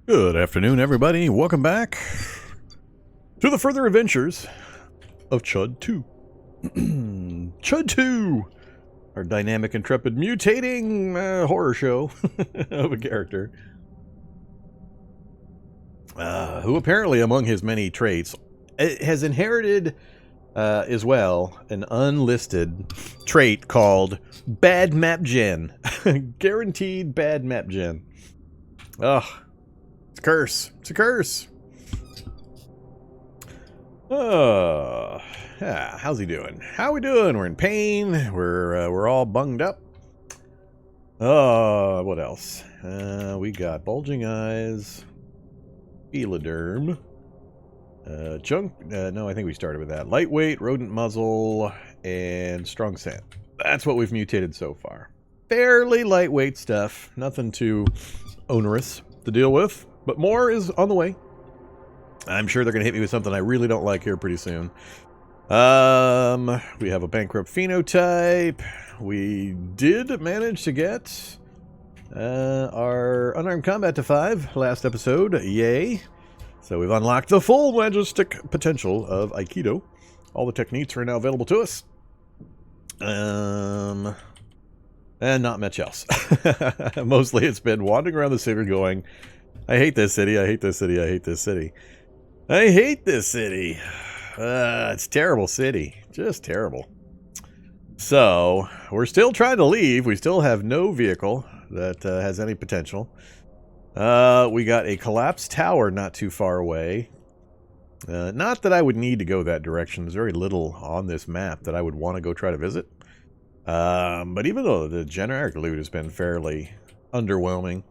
Good afternoon, everybody. Welcome back to the further adventures of C.H.U.D 2. C.H.U.D 2! Our dynamic, intrepid, mutating horror show of a character. Who apparently, among his many traits, has inherited as well an unlisted trait called Bad Map Gen. Guaranteed Bad Map Gen. Ugh. It's a curse. It's a curse. Yeah, how's he doing? How we doing? We're in pain. We're all bunged up. What else? We got bulging eyes, Eloderm, chunk. No, I think we started with that. Lightweight, rodent muzzle, and strong scent. That's what we've mutated so far. Fairly lightweight stuff. Nothing too onerous to deal with. But more is on the way. I'm sure they're going to hit me with something I really don't like here pretty soon. We have a bankrupt phenotype. We did manage to get our unarmed combat to 5 last episode. Yay. So we've unlocked the full majestic potential of Aikido. All the techniques are now available to us. And not much else. Mostly it's been wandering around the city going, I hate this city, I hate this city, I hate this city. I hate this city. It's a terrible city. Just terrible. So, we're still trying to leave. We still have no vehicle that has any potential. We got a collapsed tower not too far away. Not that I would need to go that direction. There's very little on this map that I would want to go try to visit. But even though the generic loot has been fairly underwhelming,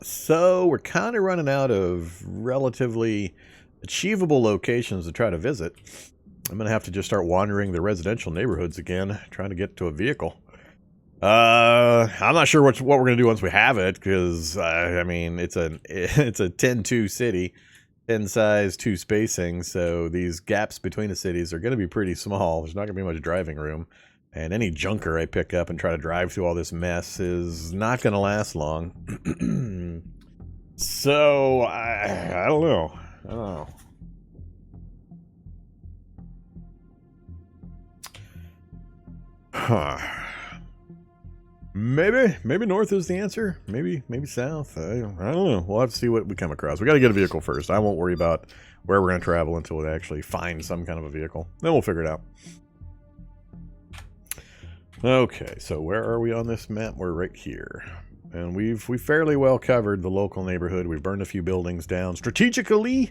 so we're kind of running out of relatively achievable locations to try to visit. I'm going to have to just start wandering the residential neighborhoods again, trying to get to a vehicle. I'm not sure what we're going to do once we have it, because, I mean, it's a 10-2 city, 10 size, 2 spacing, so these gaps between the cities are going to be pretty small. There's not going to be much driving room. And any junker I pick up and try to drive through all this mess is not going to last long. So, I don't know. I don't know. Huh. Maybe north is the answer. Maybe south. I don't know. We'll have to see what we come across. We got to get a vehicle first. I won't worry about where we're going to travel until we actually find some kind of a vehicle. Then we'll figure it out. Okay, so where are we on this map? We're right here. And we've fairly well covered the local neighborhood. We've burned a few buildings down strategically.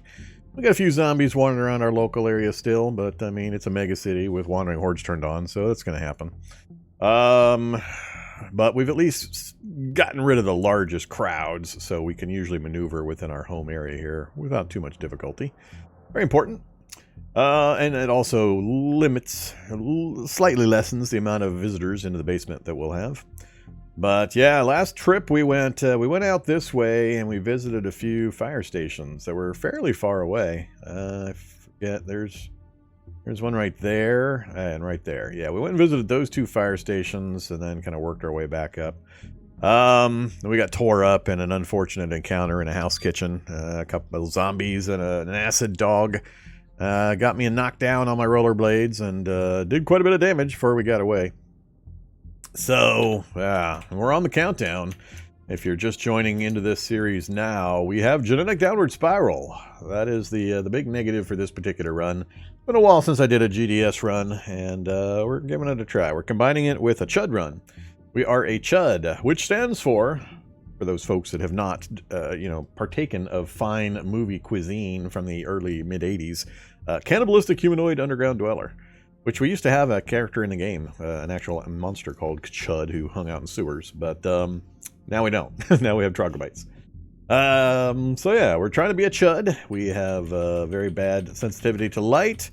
We got a few zombies wandering around our local area still, but I mean, it's a mega city with wandering hordes turned on, so that's going to happen. But we've at least gotten rid of the largest crowds, so we can usually maneuver within our home area here without too much difficulty. Very important. And it also limits, slightly lessens the amount of visitors into the basement that we'll have. But yeah, last trip we went out this way and we visited a few fire stations that were fairly far away. I forget, there's one right there and right there. Yeah, we went and visited those 2 fire stations and then kind of worked our way back up. We got tore up in an unfortunate encounter in a house kitchen. A couple of zombies and an acid dog. Got me a knockdown on my rollerblades and did quite a bit of damage before we got away. So, we're on the countdown. If you're just joining into this series now, we have Genetic Downward Spiral. That is the big negative for this particular run. It's been a while since I did a GDS run, and we're giving it a try. We're combining it with a C.H.U.D run. We are a C.H.U.D, which stands for those folks that have not, partaken of fine movie cuisine from the early mid-'80s, Cannibalistic Humanoid Underground Dweller, which we used to have a character in the game, an actual monster called C.H.U.D who hung out in sewers, but now we don't. Now we have troglodytes. So yeah, we're trying to be a C.H.U.D. We have very bad sensitivity to light,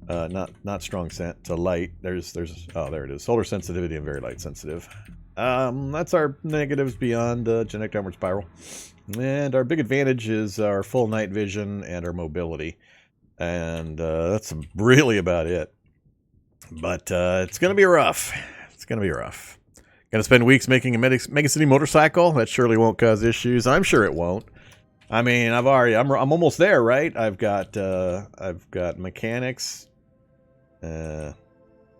not strong scent to light. There's oh, there it is. Solar sensitivity and very light sensitive. That's our negatives beyond genetic downward spiral. And our big advantage is our full night vision and our mobility. And that's really about it. But it's going to be rough. It's going to be rough. Going to spend weeks making a Mega City motorcycle. That surely won't cause issues. I'm sure it won't. I mean, I'm almost there, right? I've got mechanics,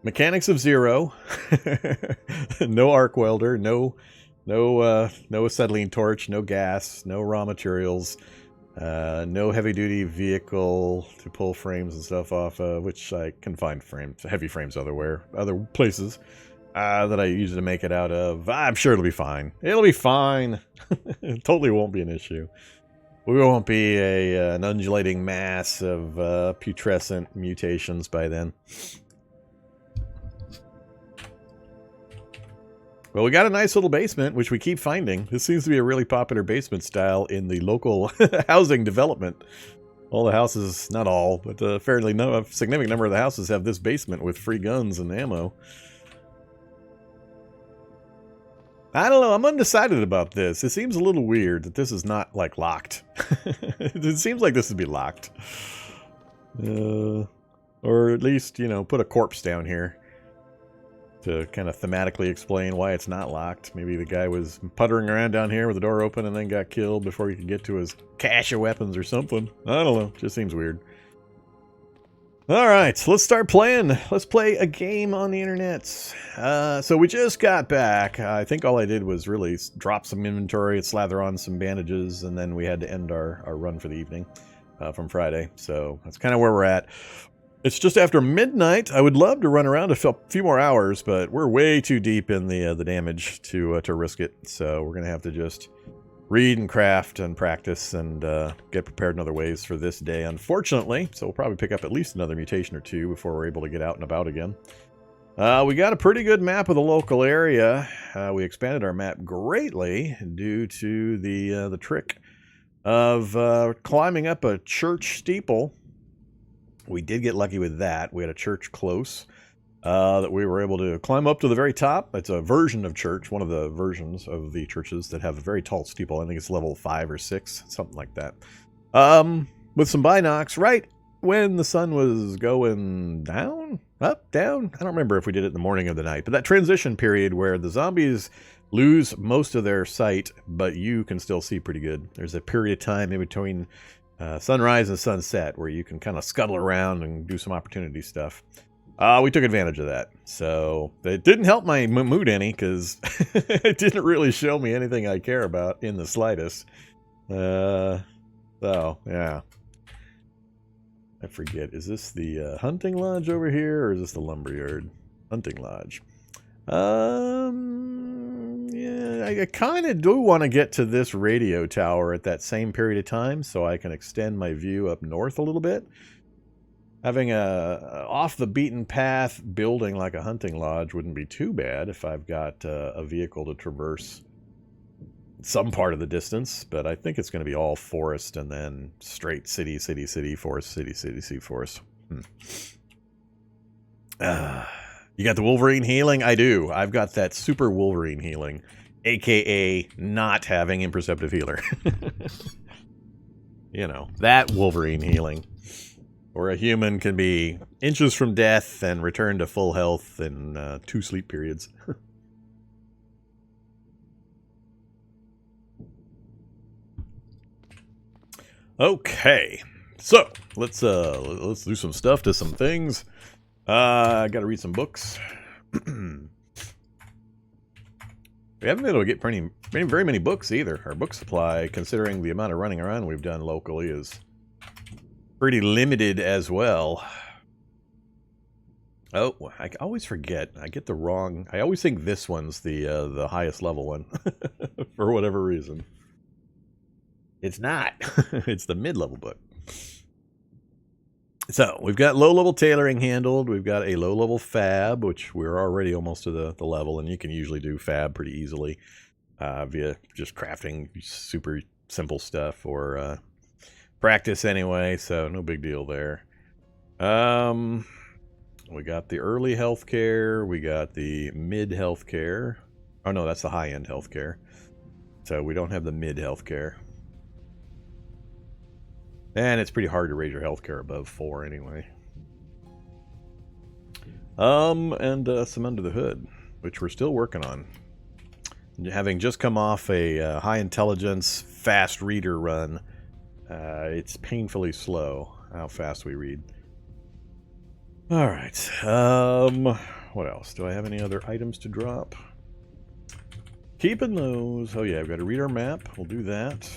mechanics of 0, no arc welder, no acetylene torch, no gas, no raw materials, no heavy duty vehicle to pull frames and stuff off of, which I can find heavy frames other places. That I use to make it out of. I'm sure it'll be fine. It'll be fine. It totally won't be an issue. We won't be an undulating mass of putrescent mutations by then. Well, we got a nice little basement, which we keep finding. This seems to be a really popular basement style in the local housing development. All the houses, not all, but a significant number of the houses have this basement with free guns and ammo. I don't know, I'm undecided about this. It seems a little weird that this is not, like, locked. It seems like this would be locked. Or at least, you know, put a corpse down here to kind of thematically explain why it's not locked. Maybe the guy was puttering around down here with the door open and then got killed before he could get to his cache of weapons or something. I don't know, just seems weird. Alright, so let's start playing. Let's play a game on the internet. So we just got back. I think all I did was really drop some inventory, slather on some bandages, and then we had to end our run for the evening from Friday. So that's kind of where we're at. It's just after midnight. I would love to run around a few more hours, but we're way too deep in the damage to risk it. So we're going to have to just read and craft and practice and get prepared in other ways for this day, unfortunately. So we'll probably pick up at least another mutation or two before we're able to get out and about again. We got a pretty good map of the local area. We expanded our map greatly due to the trick of climbing up a church steeple. We did get lucky with that. We had a church close that we were able to climb up to the very top. It's a version of church, one of the versions of the churches that have a very tall steeple. I think it's level 5 or 6, something like that. With some binocs, right when the sun was going down, up, down. I don't remember if we did it in the morning or the night, but that transition period where the zombies lose most of their sight, but you can still see pretty good. There's a period of time in between sunrise and sunset where you can kind of scuttle around and do some opportunity stuff. We took advantage of that. So it didn't help my mood any because it didn't really show me anything I care about in the slightest. So, yeah. I forget. Is this the hunting lodge over here or is this the lumberyard? Hunting lodge. Yeah, I kind of do want to get to this radio tower at that same period of time so I can extend my view up north a little bit. Having a off-the-beaten-path building like a hunting lodge wouldn't be too bad if I've got a vehicle to traverse some part of the distance, but I think it's going to be all forest and then straight city, city, city, forest, city, city, city, forest. You got the Wolverine healing? I do. I've got that super Wolverine healing, a.k.a. not having imperceptive healer. You know, that Wolverine healing. Or a human can be inches from death and return to full health in 2 sleep periods. Okay, so let's do some stuff to some things. I got to read some books. We haven't been able to get very many books either. Our book supply, considering the amount of running around we've done locally, is pretty limited as well. Oh, I always forget. I get the wrong. I always think this one's the highest level one for whatever reason. It's not. It's the mid-level book. So we've got low-level tailoring handled. We've got a low-level fab, which we're already almost to the level, and you can usually do fab pretty easily via just crafting super simple stuff or practice anyway, so no big deal there. We got the early healthcare. We got the mid healthcare. Oh no, that's the high-end healthcare. So we don't have the mid healthcare. And it's pretty hard to raise your healthcare above 4 anyway. And some under the hood, which we're still working on. Having just come off a high intelligence, fast reader run It's painfully slow how fast we read. All right. What else? Do I have any other items to drop? Keeping those. Oh yeah, I've got to read our map. We'll do that.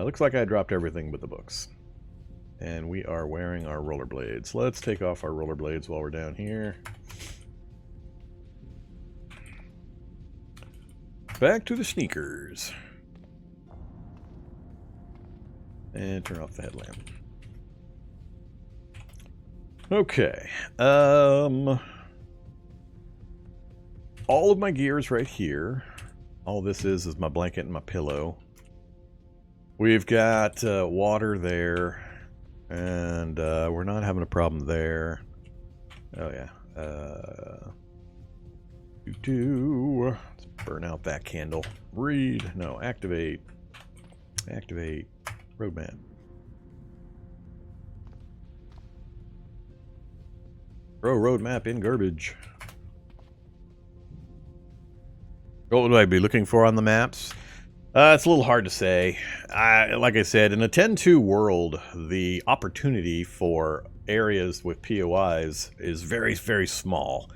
Looks like I dropped everything but the books. And we are wearing our rollerblades. Let's take off our rollerblades while we're down here. Back to the sneakers. And turn off the headlamp. Okay. All of my gear is right here. All this is my blanket and my pillow. We've got water there. And we're not having a problem there. Oh yeah. Let's burn out that candle. Read. No, activate. Activate. Roadmap. Throw roadmap in garbage. What would I be looking for on the maps? It's a little hard to say. Like I said, in a 10-2 world, the opportunity for areas with POIs is very, very small.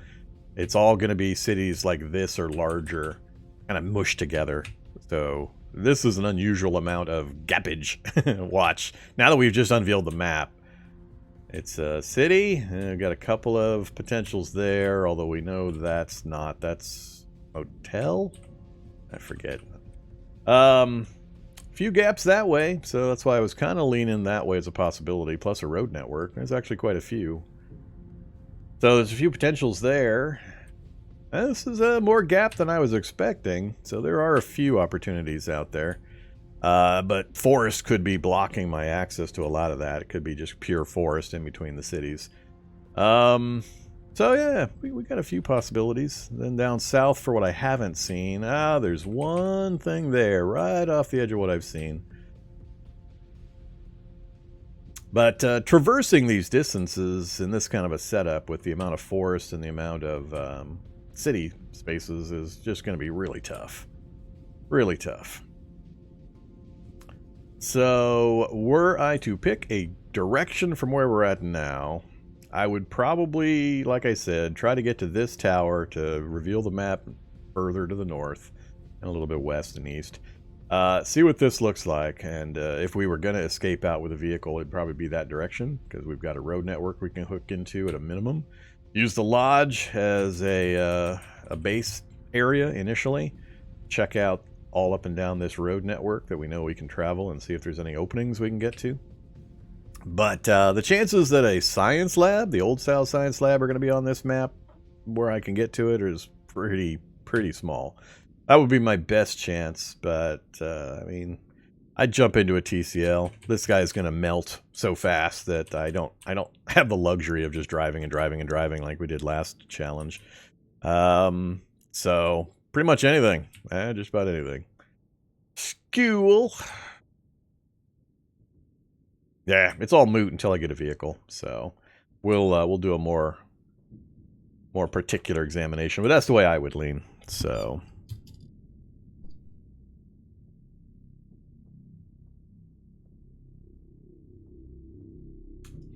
It's all going to be cities like this or larger, kind of mushed together. So this is an unusual amount of gappage. Watch. Now that we've just unveiled the map, it's a city. We've got a couple of potentials there, although we know that's not. That's hotel? I forget. Few gaps that way, so that's why I was kind of leaning that way as a possibility, plus a road network. There's actually quite a few. So there's a few potentials there. This is more gap than I was expecting, so there are a few opportunities out there. But forest could be blocking my access to a lot of that. It could be just pure forest in between the cities. So yeah, we got a few possibilities. Then down south for what I haven't seen. There's one thing there, right off the edge of what I've seen. But traversing these distances in this kind of a setup with the amount of forest and the amount of city spaces is just going to be really tough. Really tough. So, were I to pick a direction from where we're at now, I would probably, like I said, try to get to this tower to reveal the map further to the north and a little bit west and east. See what this looks like, and if we were going to escape out with a vehicle, it'd probably be that direction, because we've got a road network we can hook into at a minimum. Use the lodge as a base area initially. Check out all up and down this road network that we know we can travel and see if there's any openings we can get to. But the chances that a science lab, the old style science lab, are going to be on this map where I can get to it is pretty small. That would be my best chance, but I mean, I'd jump into a TCL. This guy's going to melt so fast that I don't have the luxury of just driving and driving and driving like we did last challenge. So pretty much anything, just about anything. School. Yeah, it's all moot until I get a vehicle. So we'll do a more particular examination, but that's the way I would lean. So.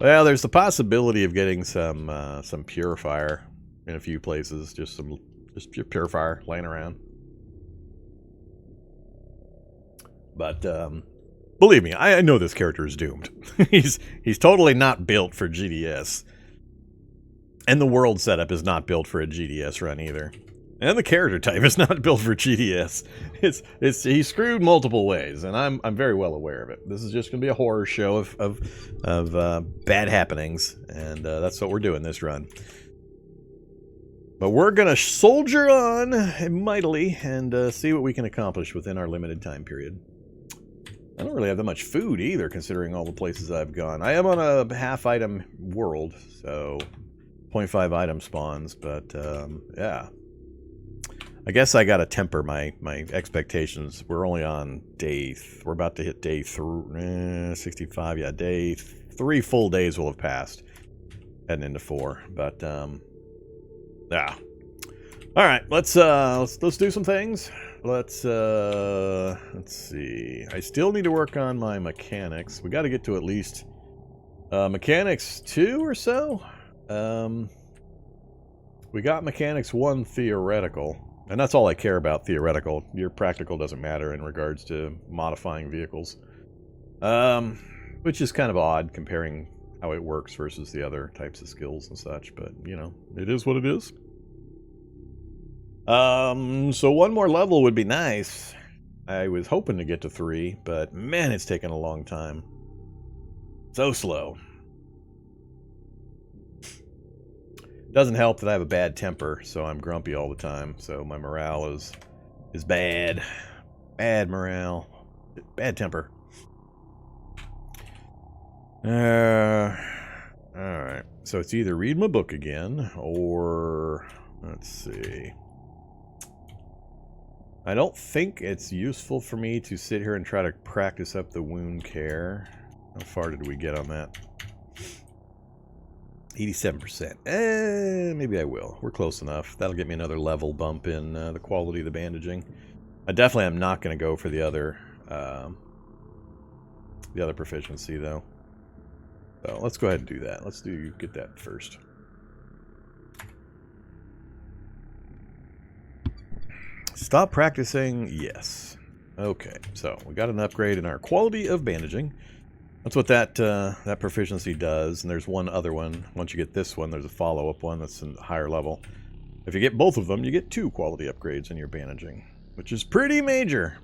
Well, there's the possibility of getting some purifier in a few places. Just purifier laying around. But believe me, I know this character is doomed. he's totally not built for GDS, and the world setup is not built for a GDS run either. And the character type is not built for GDS. He's screwed multiple ways, and I'm very well aware of it. This is just going to be a horror show of bad happenings, and that's what we're doing this run. But we're going to soldier on mightily and see what we can accomplish within our limited time period. I don't really have that much food either, considering all the places I've gone. I am on a half-item world, so 0.5 item spawns, but yeah. I guess I gotta temper my expectations. We're only on we're about to hit day 65. Yeah, day 3 full days will have passed, heading into 4. But yeah, All right, let's do some things. Let's see. I still need to work on my mechanics. We got to get to at least mechanics 2 or so. We got mechanics 1 theoretical, and that's all I care about, theoretical. Your practical doesn't matter in regards to modifying vehicles. Which is kind of odd comparing how it works versus the other types of skills and such, but you know, it is what it is. So 1 more level would be nice. I was hoping to get to 3, but man, it's taken a long time. So slow. Doesn't help that I have a bad temper, so I'm grumpy all the time, so my morale is bad. Bad morale. Bad temper. Alright. So it's either read my book again, or... let's see. I don't think it's useful for me to sit here and try to practice up the wound care. How far did we get on that? 87%. Maybe I will. We're close enough. That'll get me another level bump in the quality of the bandaging. I definitely am not going to go for the other proficiency, though. So let's go ahead and do that. Let's get that first. Stop practicing, yes. Okay, so we got an upgrade in our quality of bandaging. That's what that proficiency does, and there's one other one. Once you get this one, there's a follow-up one that's a higher level. If you get both of them, you get 2 quality upgrades in your bandaging, which is pretty major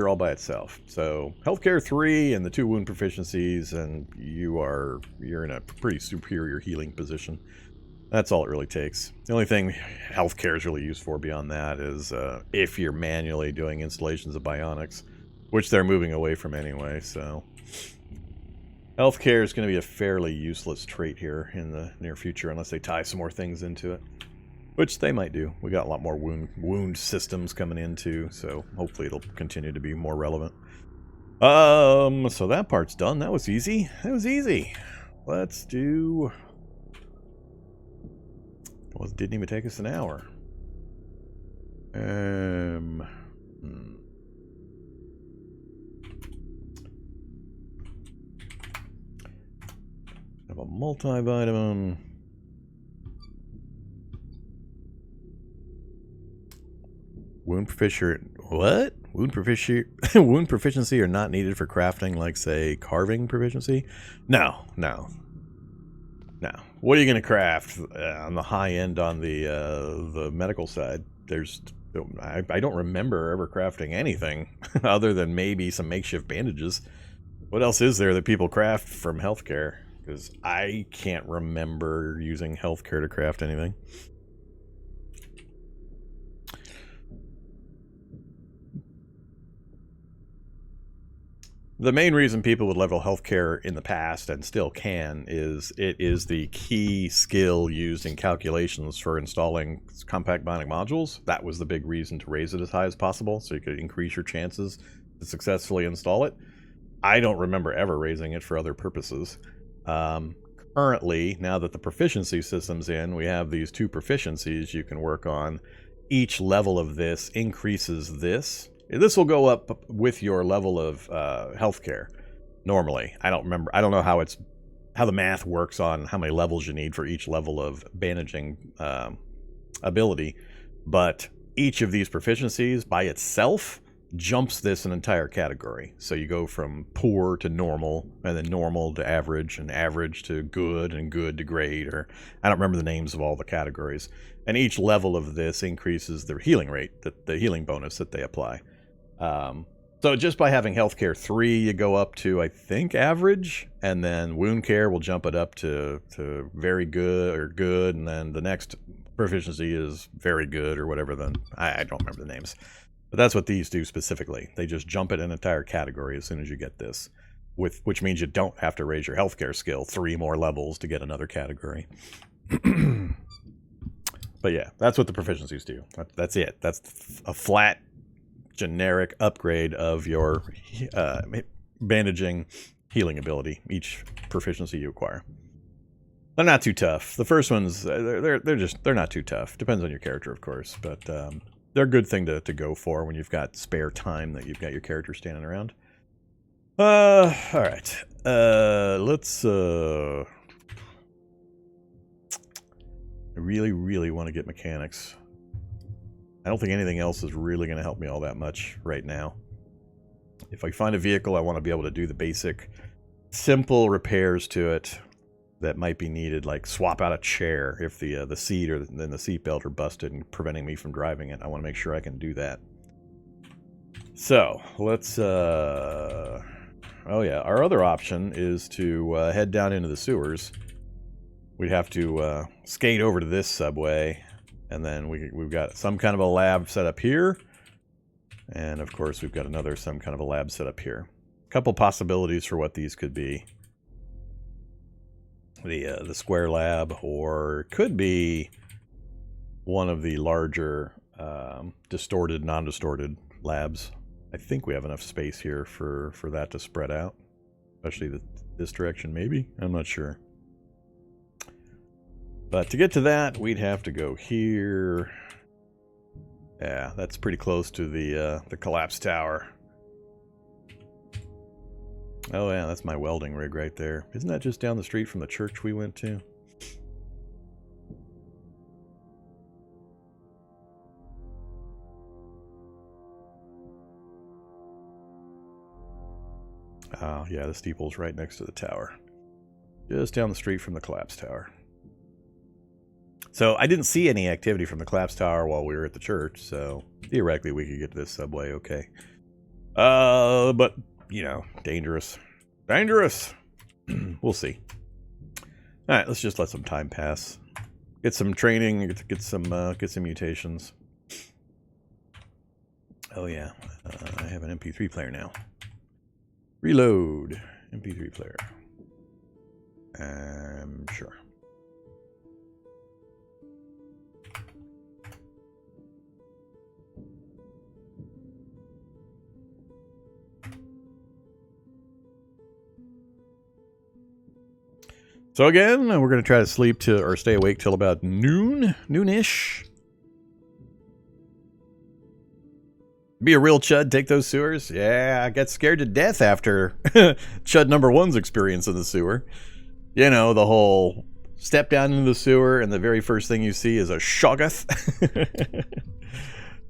all by itself. So healthcare 3 and the 2 wound proficiencies, and you're in a pretty superior healing position. That's all it really takes. The only thing healthcare is really used for beyond that is if you're manually doing installations of bionics, which they're moving away from anyway, so... healthcare is going to be a fairly useless trait here in the near future unless they tie some more things into it. Which they might do. We got a lot more wound systems coming in too, so hopefully it'll continue to be more relevant. So that part's done. That was easy. Let's do... well, it didn't even take us an hour. Have a multivitamin. Wound proficiency. What? Wound proficiency are not needed for crafting, like, say, carving proficiency? No. What are you going to craft on the high end on the medical side? I don't remember ever crafting anything other than maybe some makeshift bandages. What else is there that people craft from healthcare? Because I can't remember using healthcare to craft anything. The main reason people would level healthcare in the past, and still can, is it is the key skill used in calculations for installing compact bionic modules. That was the big reason to raise it as high as possible, so you could increase your chances to successfully install it. I don't remember ever raising it for other purposes. Currently, now that the proficiency system's in, we have these 2 proficiencies you can work on. Each level of this increases this. This will go up with your level of healthcare. Normally, I don't know how the math works on how many levels you need for each level of bandaging ability, but each of these proficiencies by itself jumps this an entire category. So you go from poor to normal, and then normal to average, and average to good, and good to great, or I don't remember the names of all the categories. And each level of this increases their healing rate, the healing bonus that they apply. So just by having healthcare 3, you go up to, I think, average, and then wound care will jump it up to very good or good, and then the next proficiency is very good or whatever. Then I don't remember the names. But that's what these do specifically. They just jump it an entire category as soon as you get this, which means you don't have to raise your healthcare skill 3 more levels to get another category. But yeah, that's what the proficiencies do. That's it. That's a flat, generic upgrade of your bandaging healing ability, each proficiency you acquire. They're not too tough. The first ones, they're not too tough. Depends on your character, of course, but they're a good thing to go for when you've got spare time that you've got your character standing around. All right. Let's. I really want to get mechanics. I don't think anything else is really going to help me all that much right now. If I find a vehicle, I want to be able to do the basic, simple repairs to it that might be needed, like swap out a chair if the seat or then the seat belt are busted and preventing me from driving it. I want to make sure I can do that. So let's. Oh yeah, our other option is to head down into the sewers. We'd have to skate over to this subway, and then we've got some kind of a lab set up here, and of course we've got some kind of a lab set up here. A couple possibilities for what these could be. The square lab, or it could be one of the larger distorted, non-distorted labs. I think we have enough space here for that to spread out, especially this direction maybe. I'm not sure. But to get to that, we'd have to go here. Yeah, that's pretty close to the collapsed tower. Oh yeah, that's my welding rig right there. Isn't that just down the street from the church we went to? Oh yeah, the steeple's right next to the tower. Just down the street from the collapsed tower. So I didn't see any activity from the collapsed tower while we were at the church, so theoretically we could get to this subway okay. But, you know, dangerous. Dangerous! We'll see. Alright, let's just let some time pass. Get some training, get some mutations. Oh yeah, I have an MP3 player now. Reload. MP3 player. Sure. So again, we're going to try to sleep to, or stay awake till about noonish. Be a real chud, take those sewers. Yeah, I got scared to death after chud number 1's experience in the sewer. You know, the whole step down into the sewer and the very first thing you see is a shoggoth.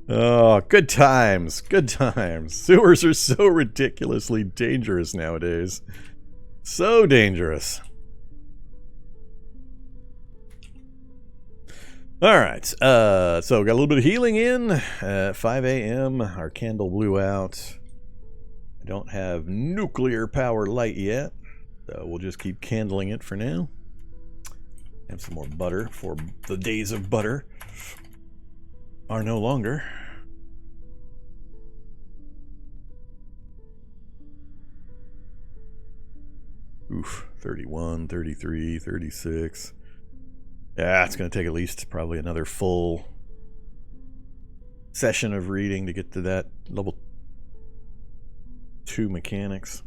Oh, good times, good times. Sewers are so ridiculously dangerous nowadays. So dangerous. Alright, so got a little bit of healing in at 5 a.m. Our candle blew out. I don't have nuclear power light yet, so we'll just keep candling it for now. Have some more butter for the days of butter are no longer. Oof, 31, 33, 36. Yeah, it's going to take at least probably another full session of reading to get to that level 2 mechanics.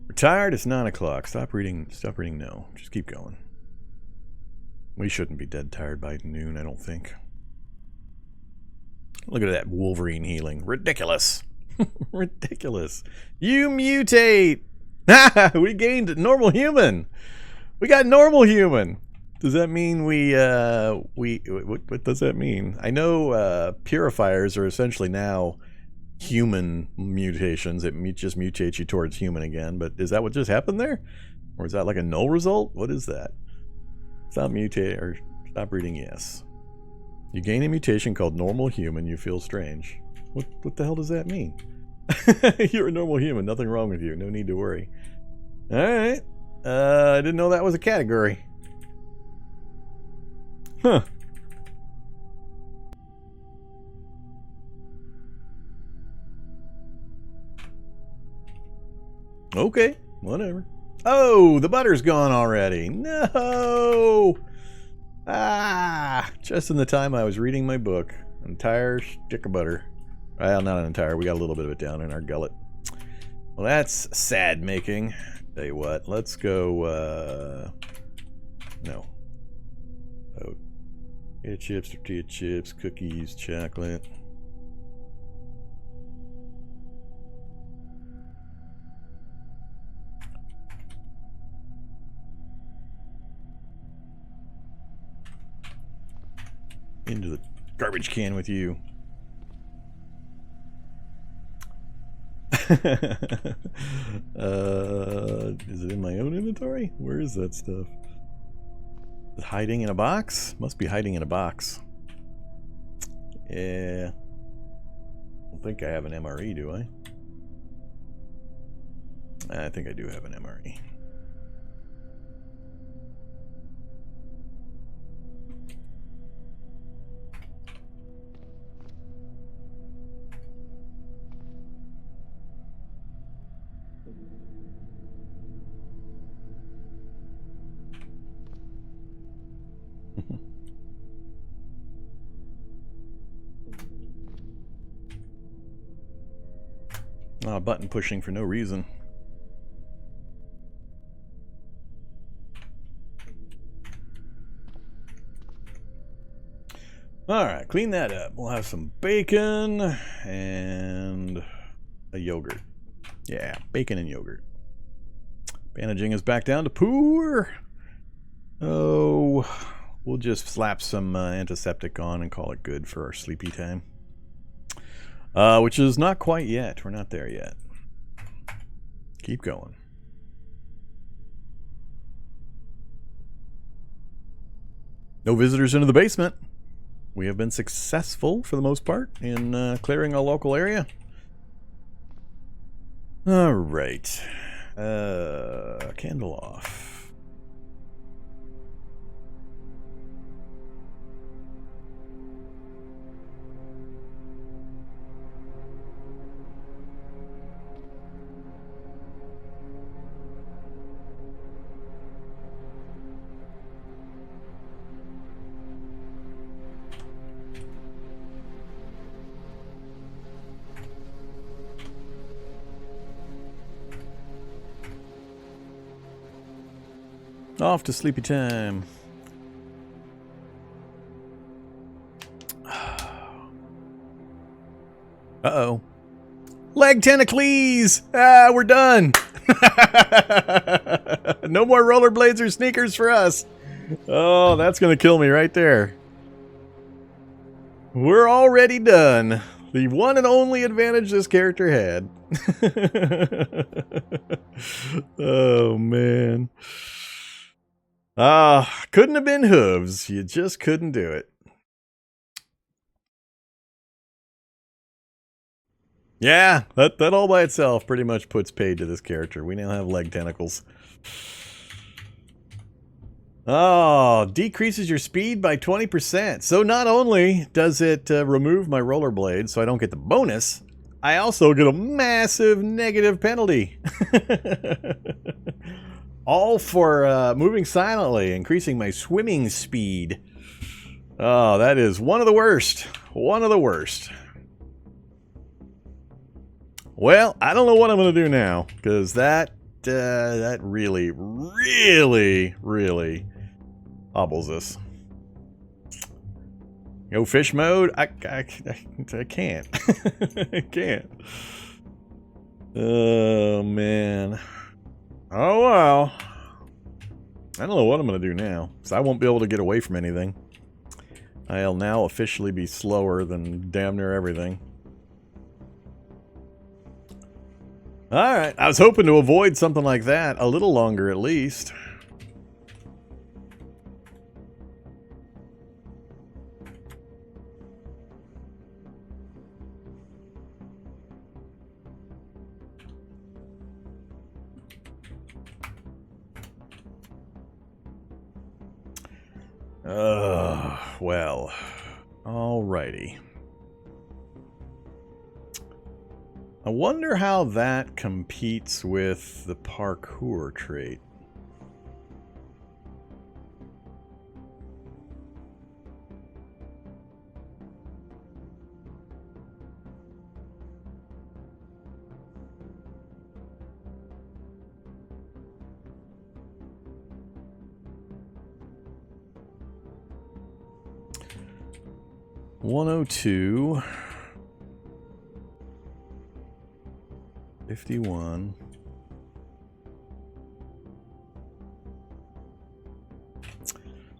We're tired, it's 9 o'clock. Stop reading no. Just keep going. We shouldn't be dead tired by noon, I don't think. Look at that Wolverine healing. Ridiculous. Ridiculous. You mutate! We gained normal human. We got normal human. Does that mean what does that mean? I know purifiers are essentially now human mutations. It just mutates you towards human again. But is that what just happened there? Or is that like a null result? What is that? Stop mutate or stop reading yes. You gain a mutation called normal human. You feel strange. What the hell does that mean? You're a normal human. Nothing wrong with you. No need to worry. Alright. I didn't know that was a category. Huh. Okay. Whatever. Oh, the butter's gone already. No! Ah! Just in the time I was reading my book. Entire stick of butter. Well, not an entire. We got a little bit of it down in our gullet. Well, that's sad making. Tell you what, let's go, no. Oh, potato chips, tortilla chips, cookies, chocolate. Into the garbage can with you. Is it in my own inventory? Where is that stuff? Is it hiding in a box? Must be hiding in a box. Yeah. I don't think I have an MRE, do I? I think I do have an MRE. Oh, button pushing for no reason. Alright, clean that up. We'll have some bacon and a yogurt. Yeah, bacon and yogurt. Bandaging is back down to poor. Oh, we'll just slap some antiseptic on and call it good for our sleepy time. Which is not quite yet. We're not there yet. Keep going. No visitors into the basement. We have been successful, for the most part, in clearing our local area. Alright. Candle off. Off to sleepy time. Uh-oh. Leg tentacles! Ah, we're done! No more rollerblades or sneakers for us. Oh, that's gonna kill me right there. We're already done. The one and only advantage this character had. Oh, man. Couldn't have been hooves. You just couldn't do it. Yeah, that all by itself pretty much puts paid to this character. We now have leg tentacles. Oh, decreases your speed by 20%. So not only does it remove my rollerblade so I don't get the bonus, I also get a massive negative penalty. All for moving silently, increasing my swimming speed. Oh, that is one of the worst. One of the worst. Well, I don't know what I'm going to do now, because that really, really, really hobbles us. Go fish mode? I can't. I can't. Oh, man. Oh, well. I don't know what I'm going to do now, because I won't be able to get away from anything. I'll now officially be slower than damn near everything. Alright, I was hoping to avoid something like that a little longer at least. Well, alrighty. I wonder how that competes with the parkour trait. 102. 51.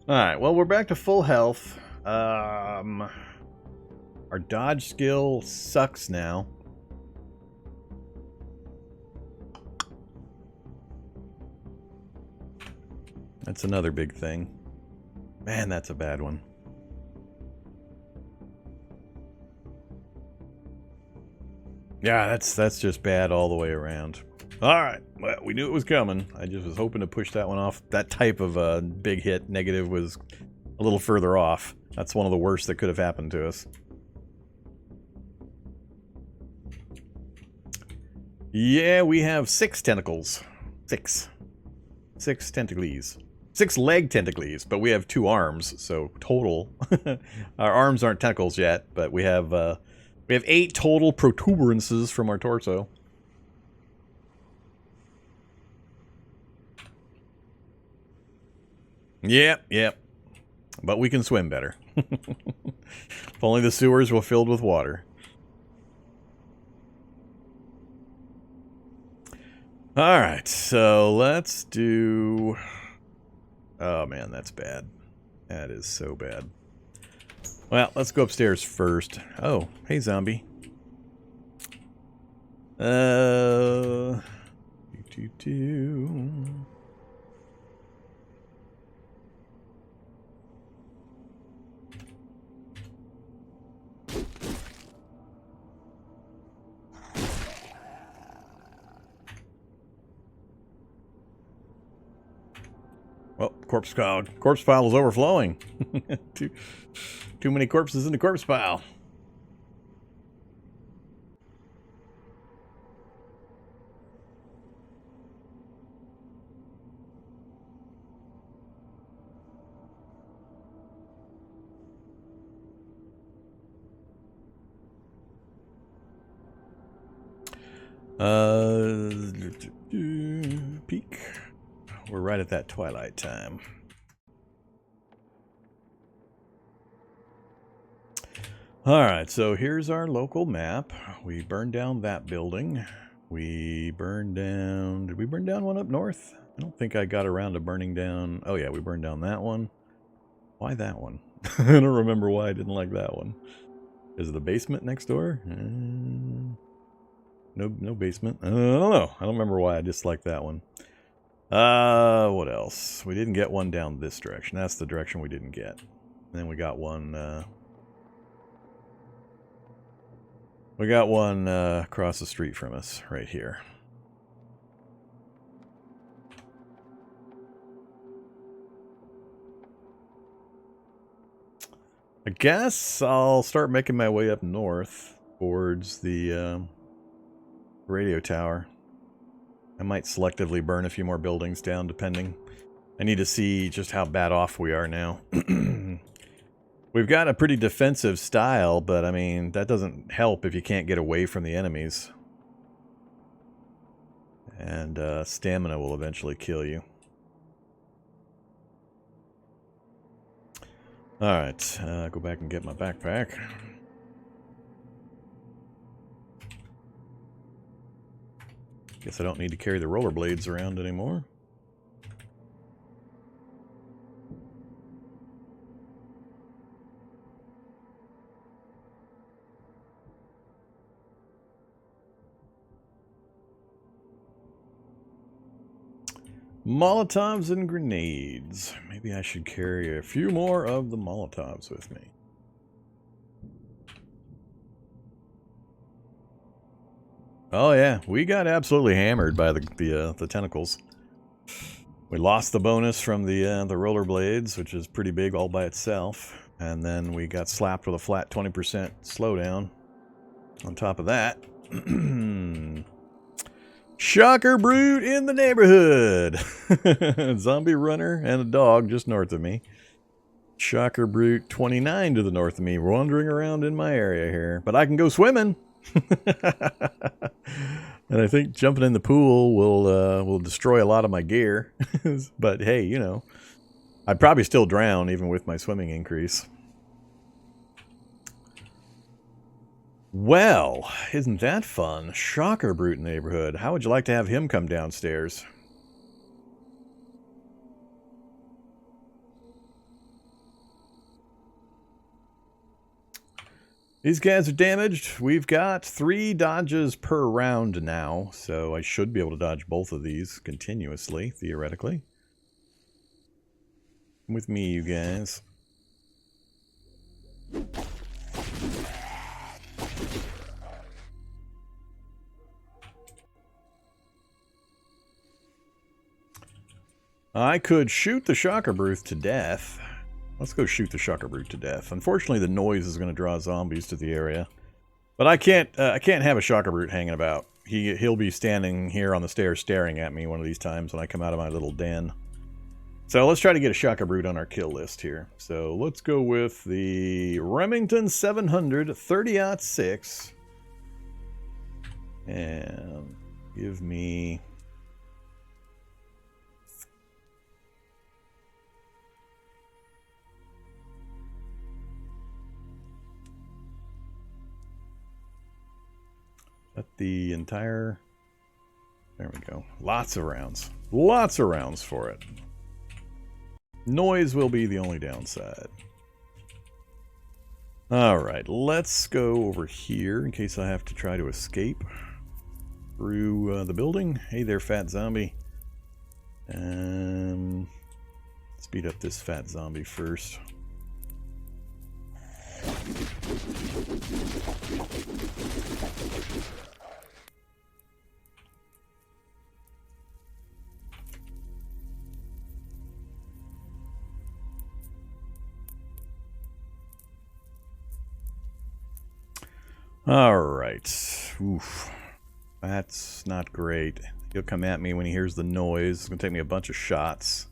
Alright, well, we're back to full health. Our dodge skill sucks now. That's another big thing. Man, that's a bad one. Yeah, that's just bad all the way around. Alright, well, we knew it was coming. I just was hoping to push that one off. That type of big hit negative was a little further off. That's one of the worst that could have happened to us. Yeah, we have 6 tentacles. 6. 6 tentacles. 6 leg tentacles, but we have 2 arms, so total. Our arms aren't tentacles yet, but we have 8 total protuberances from our torso. Yep. But we can swim better. If only the sewers were filled with water. Alright, so let's do... Oh man, that's bad. That is so bad. Well, let's go upstairs first. Oh, hey zombie. Well, corpse pile is overflowing. Too many corpses in the corpse pile. Peak. We're right at that twilight time. Alright, so here's our local map. We burned down that building. We burned down... Did we burn down one up north? I don't think I got around to burning down... Oh yeah, we burned down that one. Why that one? I don't remember why I didn't like that one. Is it the basement next door? No basement. I don't know. I don't remember why I disliked that one. What else? We didn't get one down this direction. That's the direction we didn't get. And then we got one, across the street from us, right here. I guess I'll start making my way up north towards the, radio tower. I might selectively burn a few more buildings down, depending. I need to see just how bad off we are now. We've got a pretty defensive style, but I mean, that doesn't help if you can't get away from the enemies. And stamina will eventually kill you. Alright, go back and get my backpack. Guess I don't need to carry the rollerblades around anymore. Molotovs and grenades. Maybe I should carry a few more of the Molotovs with me. Oh yeah, we got absolutely hammered by the tentacles. We lost the bonus from the rollerblades, which is pretty big all by itself, and then we got slapped with a flat 20% slowdown. On top of that, shocker brute in the neighborhood. Zombie runner and a dog just north of me. Shocker brute 29 to the north of me, wandering around in my area here, but I can go swimming. And I think jumping in the pool will destroy a lot of my gear. But hey, you know, I'd probably still drown even with my swimming increase. Well, isn't that fun? Shocker Brute neighborhood. How would you like to have him come downstairs? These guys are damaged. We've got 3 dodges per round now, so I should be able to dodge both of these continuously, theoretically. Come with me, you guys. I could shoot the Shocker Brute to death. Let's go shoot the Shocker Brute to death. Unfortunately, the noise is going to draw zombies to the area. But I can't have a Shocker Brute hanging about. He'll be standing here on the stairs staring at me one of these times when I come out of my little den. So let's try to get a Shocker Brute on our kill list here. So let's go with the Remington 700 30-06. And give me... At the entire... There we go. Lots of rounds. Lots of rounds for it. Noise will be the only downside. Alright, let's go over here in case I have to try to escape through the building. Hey there, fat zombie. Speed up this fat zombie first. Alright. Oof. That's not great. He'll come at me when he hears the noise. It's going to take me a bunch of shots.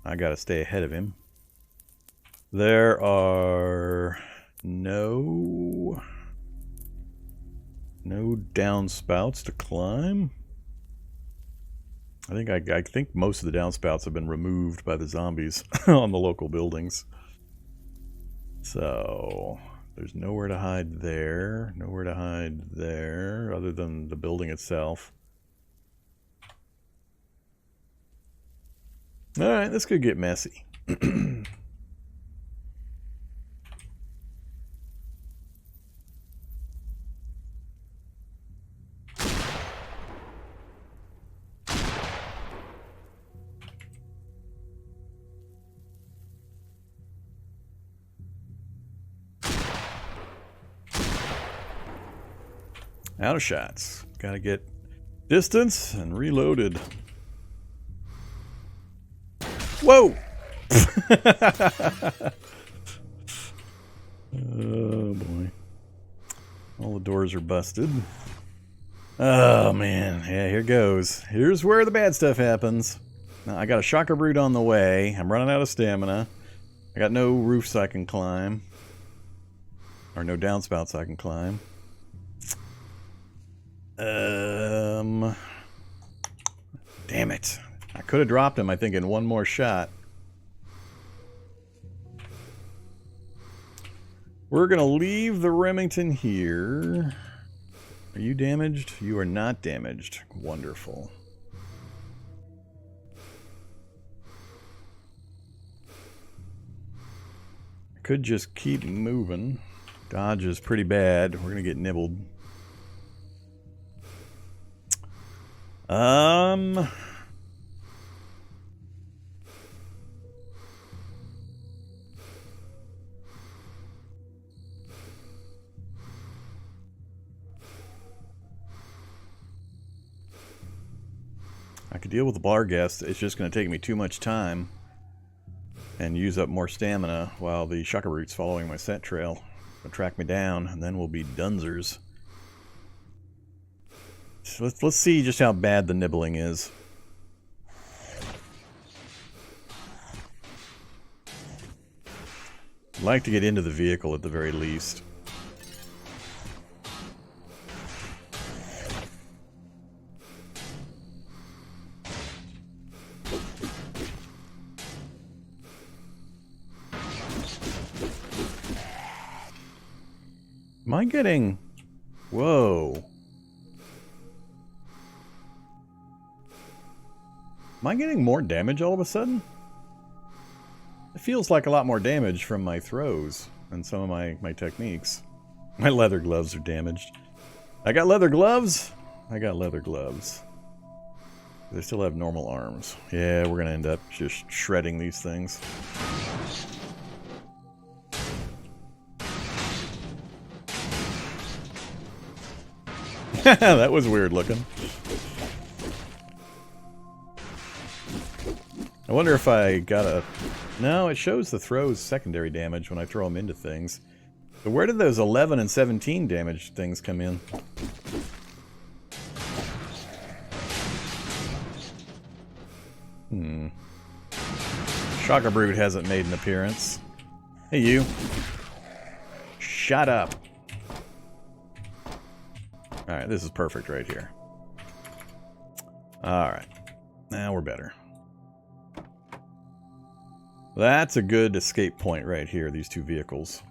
I got to stay ahead of him. There are no downspouts to climb. I think most of the downspouts have been removed by the zombies on the local buildings. So there's nowhere to hide there. Nowhere to hide there other than the building itself. Alright, this could get messy. Out of shots. Gotta get distance and reloaded. Whoa! Oh boy. All the doors are busted. Oh man. Yeah, here goes. Here's where the bad stuff happens. Now, I got a Shocker Brute on the way. I'm running out of stamina. I got no roofs I can climb. Or no downspouts I can climb. Damn it. I could have dropped him, I think, in one more shot. We're going to leave the Remington here. Are you damaged? You are not damaged. Wonderful. I could just keep moving. Dodge is pretty bad. We're going to get nibbled. I could deal with the Blarghast. It's just going to take me too much time and use up more stamina while the Shocker Brute's following my scent trail. It'll track me down, and then we'll be dunzers. So let's see just how bad the nibbling is. I'd like to get into the vehicle at the very least. Am I getting... Whoa. Am I getting more damage all of a sudden? It feels like a lot more damage from my throws and some of my techniques. My leather gloves are damaged. I got leather gloves. I got leather gloves. They still have normal arms. Yeah, we're going to end up just shredding these things. That was weird looking. I wonder if I got a... No, it shows the throws secondary damage when I throw them into things. But where did those 11 and 17 damage things come in? Shocker Brute hasn't made an appearance. Hey, you. Shut up. Alright, this is perfect right here. Alright. Now we're better. That's a good escape point right here, these two vehicles.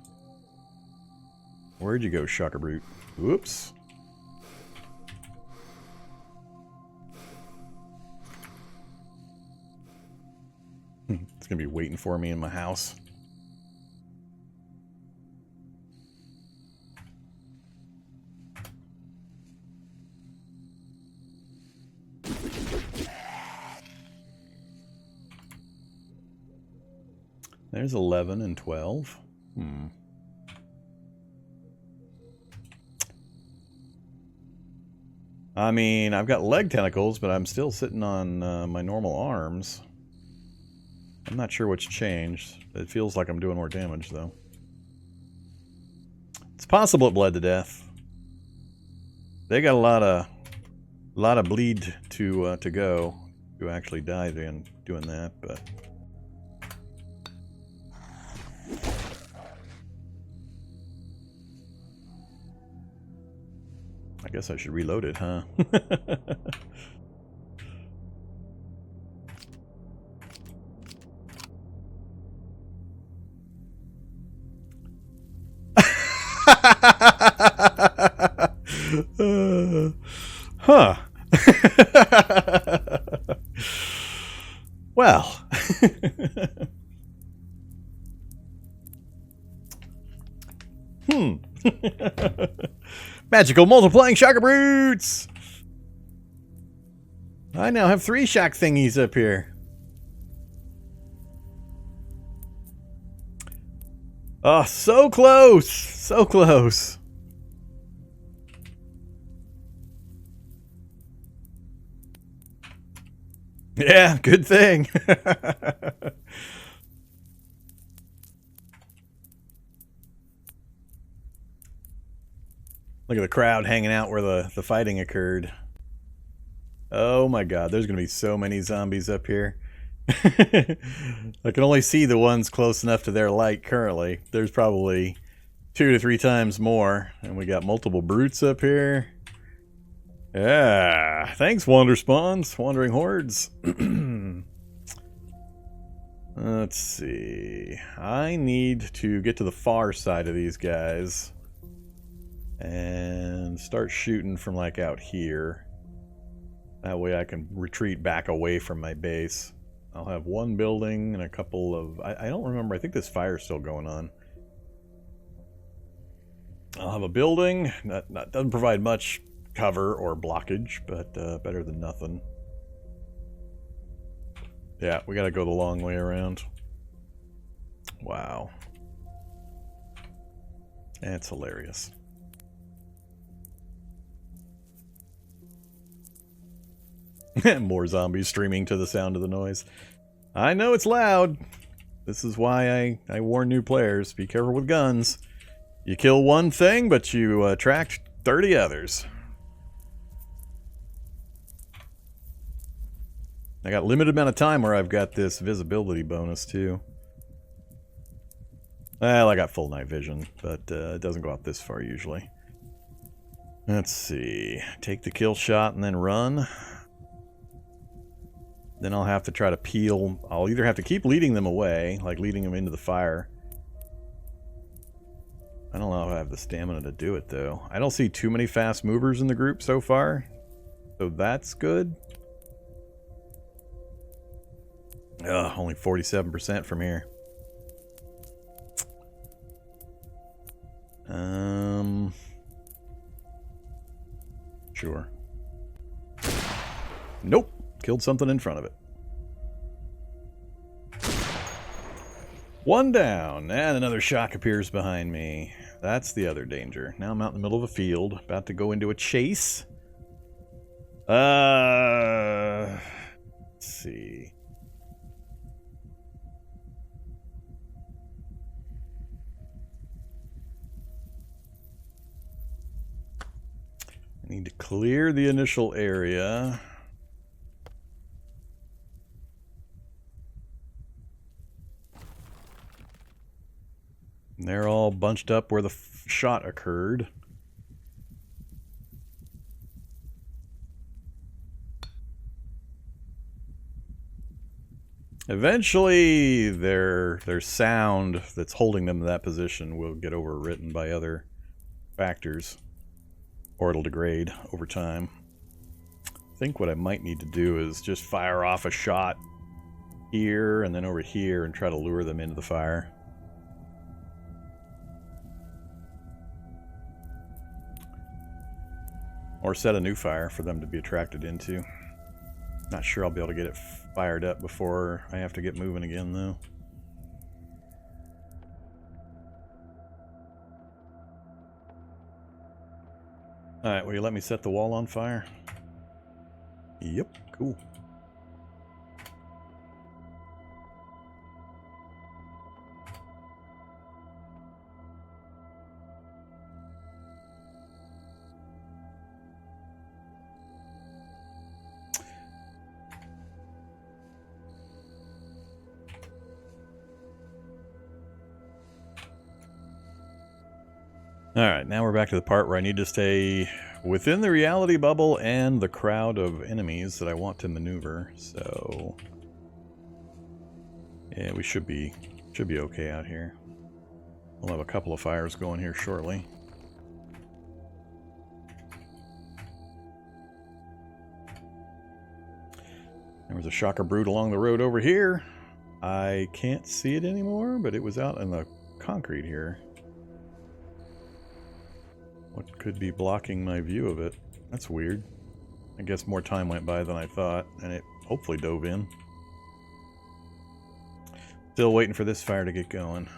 Where'd you go, Shocker Brute? Whoops. It's gonna be waiting for me in my house. There's 11 and 12. I mean, I've got leg tentacles, but I'm still sitting on my normal arms. I'm not sure what's changed. It feels like I'm doing more damage, though. It's possible it bled to death. They got a lot of bleed to go to actually die then doing that, but. I guess I should reload it, huh? Huh. Well. Magical multiplying shocker brutes! I now have 3 shock thingies up here. Oh, so close! So close. Yeah, good thing. Look at the crowd hanging out where the fighting occurred. Oh my god, there's going to be so many zombies up here. I can only see the ones close enough to their light currently. There's probably 2 to 3 times more. And we got multiple brutes up here. Yeah, thanks Wander Spawns, Wandering Hordes. Let's see. I need to get to the far side of these guys. And start shooting from like out here. That way I can retreat back away from my base. I'll have 1 building and a couple of... I don't remember. I think this fire's still going on. I'll have a building. That doesn't provide much cover or blockage, but better than nothing. Yeah, we gotta go the long way around. Wow. That's hilarious. More zombies streaming to the sound of the noise. I know it's loud. This is why I warn new players. Be careful with guns. You kill one thing, but you attract 30 others. I got a limited amount of time where I've got this visibility bonus too. Well, I got full night vision, but it doesn't go out this far usually. Let's see. Take the kill shot and then run. Then I'll have to try to peel. I'll either have to keep leading them away, like leading them into the fire. I don't know if I have the stamina to do it, though. I don't see too many fast movers in the group so far, so that's good. Ugh, only 47% from here. Sure. Nope. Killed something in front of it. One down, and another shock appears behind me. That's the other danger. Now I'm out in the middle of a field, about to go into a chase. Let's see. I need to clear the initial area. And they're all bunched up where the shot occurred. Eventually, their sound that's holding them in that position will get overwritten by other factors, or it'll degrade over time. I think what I might need to do is just fire off a shot here and then over here and try to lure them into the fire. Or set a new fire for them to be attracted into. Not sure I'll be able to get it fired up before I have to get moving again, though. Alright, will you let me set the wall on fire? Yep, cool. Alright, now we're back to the part where I need to stay within the reality bubble and the crowd of enemies that I want to maneuver, so... yeah, we should be okay out here. We'll have a couple of fires going here shortly. There was a shocker brood along the road over here. I can't see it anymore, but it was out in the concrete here. What could be blocking my view of it? That's weird. I guess more time went by than I thought, and it hopefully dove in. Still waiting for this fire to get going.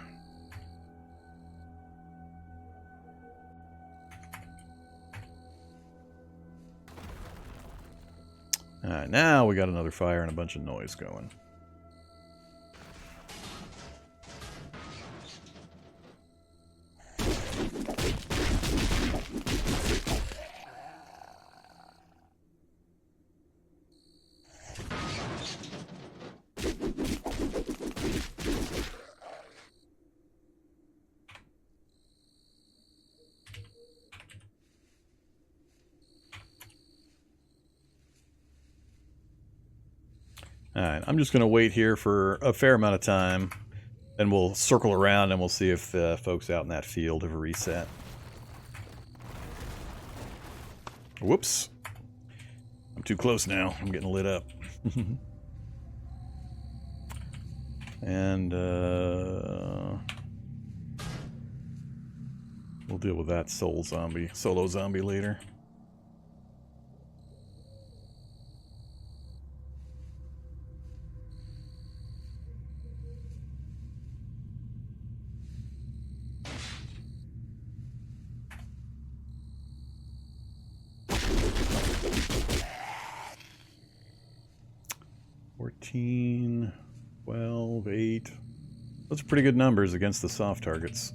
Alright, now we got another fire and a bunch of noise going. Alright, I'm just going to wait here for a fair amount of time. Then we'll circle around and we'll see if folks out in that field have reset. Whoops. I'm too close now. I'm getting lit up. And we'll deal with that solo zombie later. $14, $12, $8. Those are pretty good numbers against the soft targets.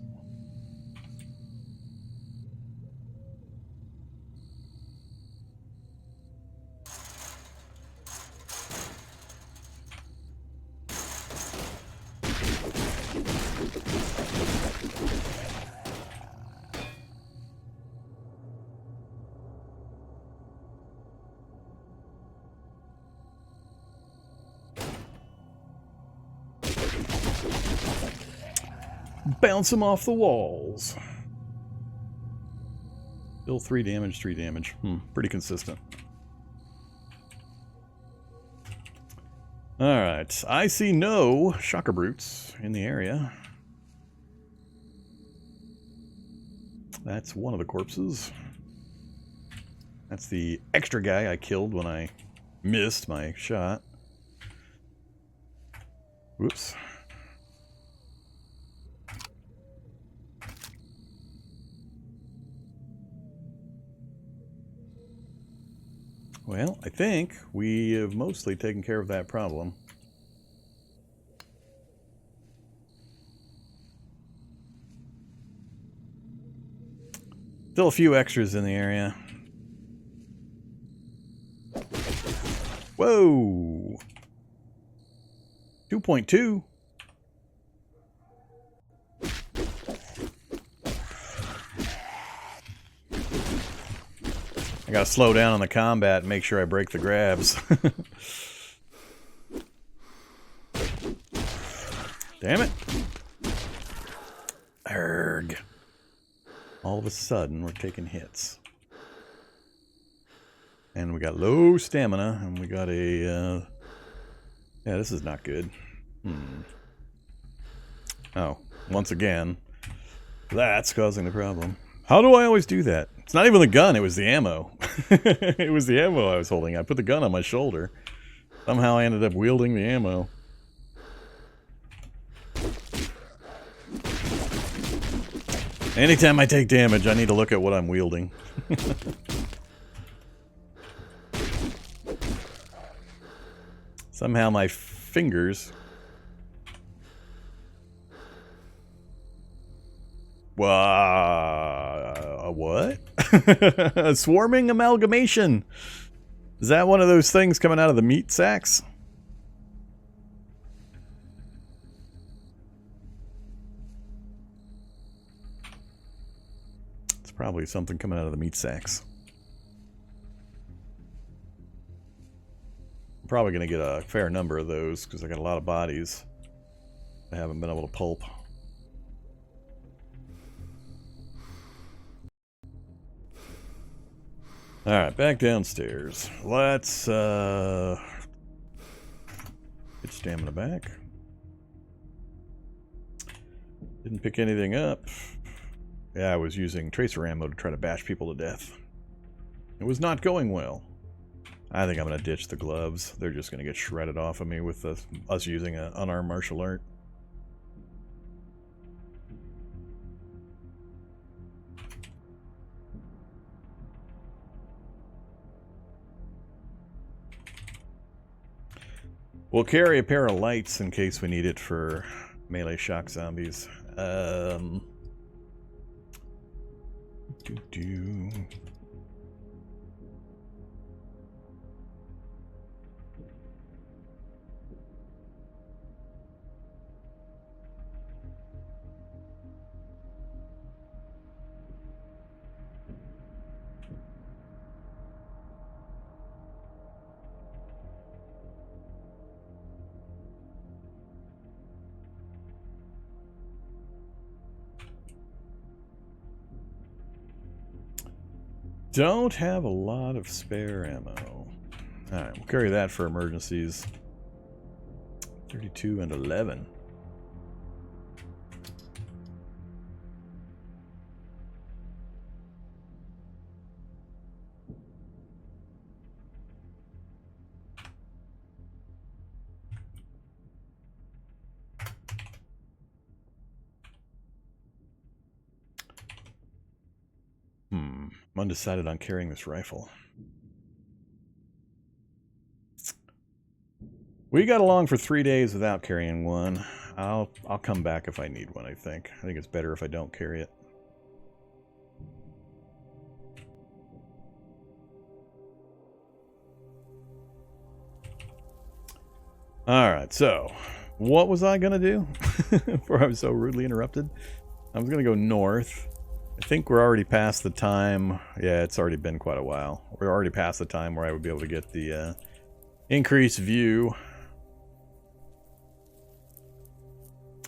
Bounce them off the walls. Still 3 damage, 3 damage. Pretty consistent. Alright, I see no shocker brutes in the area. That's one of the corpses. That's the extra guy I killed when I missed my shot. Whoops. Well, I think we have mostly taken care of that problem. Still a few extras in the area. Whoa! 2.2. I gotta slow down on the combat and make sure I break the grabs. Damn it. Erg. All of a sudden, we're taking hits. And we got low stamina, and we got a, yeah, this is not good. Oh, once again, that's causing the problem. How do I always do that? It's not even the gun, it was the ammo. It was the ammo I was holding. I put the gun on my shoulder. Somehow I ended up wielding the ammo. Anytime I take damage, I need to look at what I'm wielding. Somehow my fingers... What? A swarming amalgamation. Is that one of those things coming out of the meat sacks? It's probably something coming out of the meat sacks. I'm probably going to get a fair number of those because I got a lot of bodies I haven't been able to pulp. Alright, back downstairs. Let's get stamina back. Didn't pick anything up. Yeah, I was using tracer ammo to try to bash people to death. It was not going well. I think I'm going to ditch the gloves. They're just going to get shredded off of me with us using an unarmed martial art. We'll carry a pair of lights in case we need it for melee shock zombies. Don't have a lot of spare ammo. Alright, we'll carry that for emergencies. 32 and 11. I'm undecided on carrying this rifle. We got along for 3 days without carrying one. I'll come back if I need one, I think. I think it's better if I don't carry it. Alright, so what was I gonna do before I was so rudely interrupted? I was gonna go north. I think we're already past the time. Yeah, it's already been quite a while. We're already past the time where I would be able to get the increased view.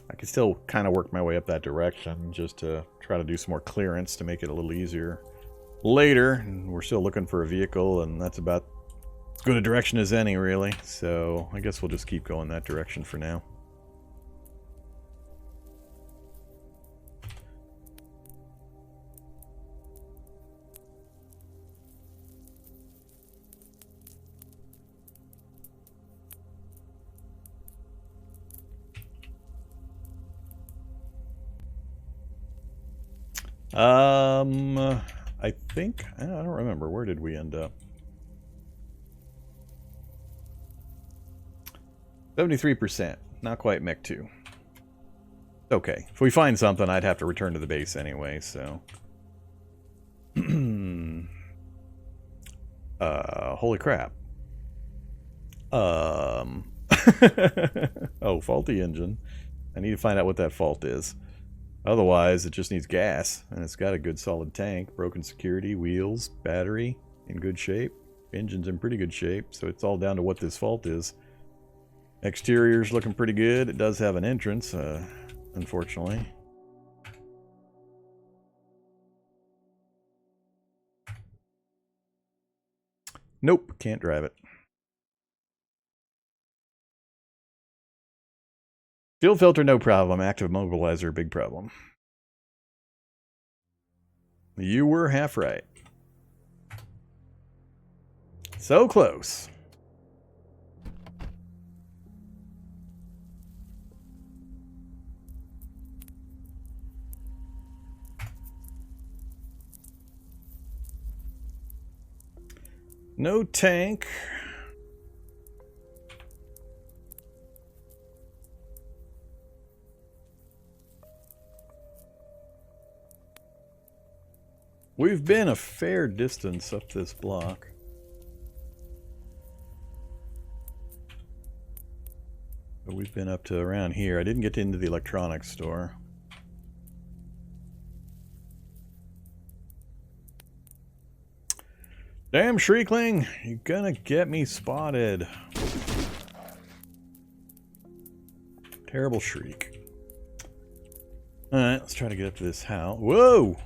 I could still kind of work my way up that direction just to try to do some more clearance to make it a little easier later. And we're still looking for a vehicle, and that's about as good a direction as any, really. So I guess we'll just keep going that direction for now. I think, I don't remember, where did we end up? 73%, not quite Mech 2. Okay, if we find something, I'd have to return to the base anyway, so. Holy crap. Oh, faulty engine. I need to find out what that fault is. Otherwise, it just needs gas, and it's got a good solid tank, broken security, wheels, battery in good shape, engine's in pretty good shape, so it's all down to what this fault is. Exterior's looking pretty good. It does have an entrance, unfortunately. Nope, can't drive it. Fuel filter, no problem. Active mobilizer, big problem. You were half right. So close. No tank. We've been a fair distance up this block. But we've been up to around here. I didn't get into the electronics store. Damn Shriekling, you're gonna get me spotted. Terrible shriek. Alright, let's try to get up to this house. Whoa!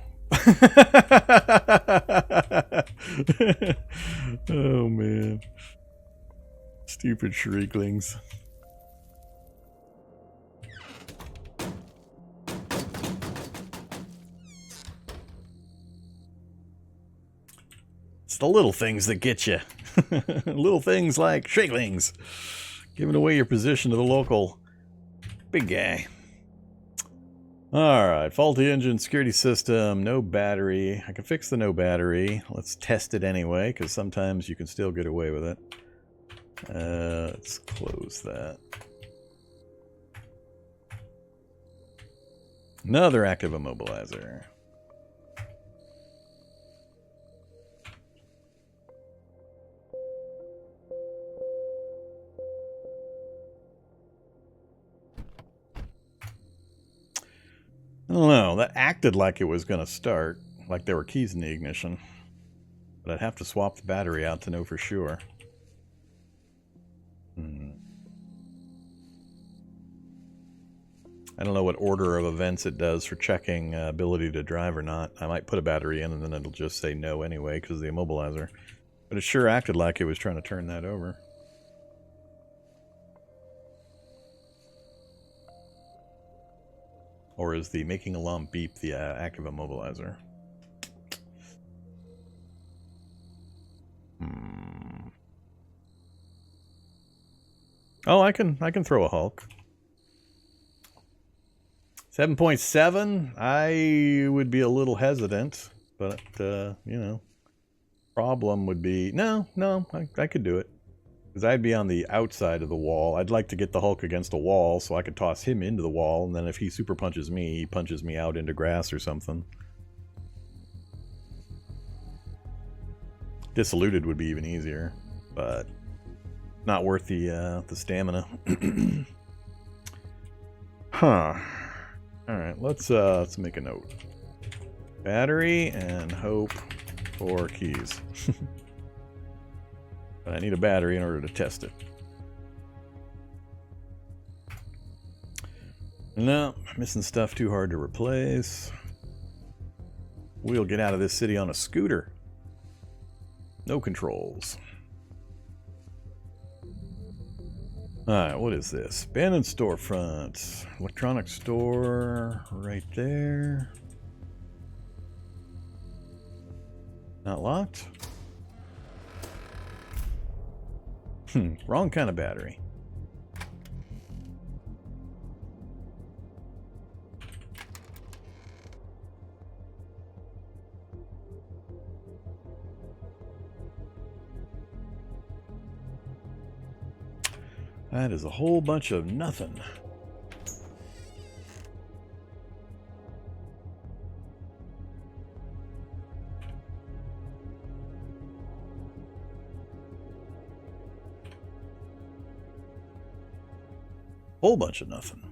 Oh man. Stupid Shrieklings. It's the little things that get you. Little things like Shriklings. Giving away your position to the local big guy. Alright, faulty engine, security system, no battery. I can fix the no battery. Let's test it anyway, because sometimes you can still get away with it. Let's close that. Another active immobilizer. I don't know, that acted like it was going to start, like there were keys in the ignition. But I'd have to swap the battery out to know for sure. I don't know what order of events it does for checking ability to drive or not. I might put a battery in and then it'll just say no anyway because of the immobilizer. But it sure acted like it was trying to turn that over. Or is the making alarm beep the active immobilizer? Oh, I can throw a Hulk. 7.7? I would be a little hesitant, but you know, problem would be no, I could do it. Because I'd be on the outside of the wall. I'd like to get the Hulk against a wall so I could toss him into the wall, and then if he super punches me, he punches me out into grass or something. Disilluted would be even easier, but not worth the stamina. Huh. Alright, let's make a note. Battery and hope for keys. But I need a battery in order to test it. No, missing stuff too hard to replace. We'll get out of this city on a scooter. No controls. Alright, what is this? Abandoned storefront. Electronic store right there. Not locked? Wrong kind of battery. That is a whole bunch of nothing. Whole bunch of nothing.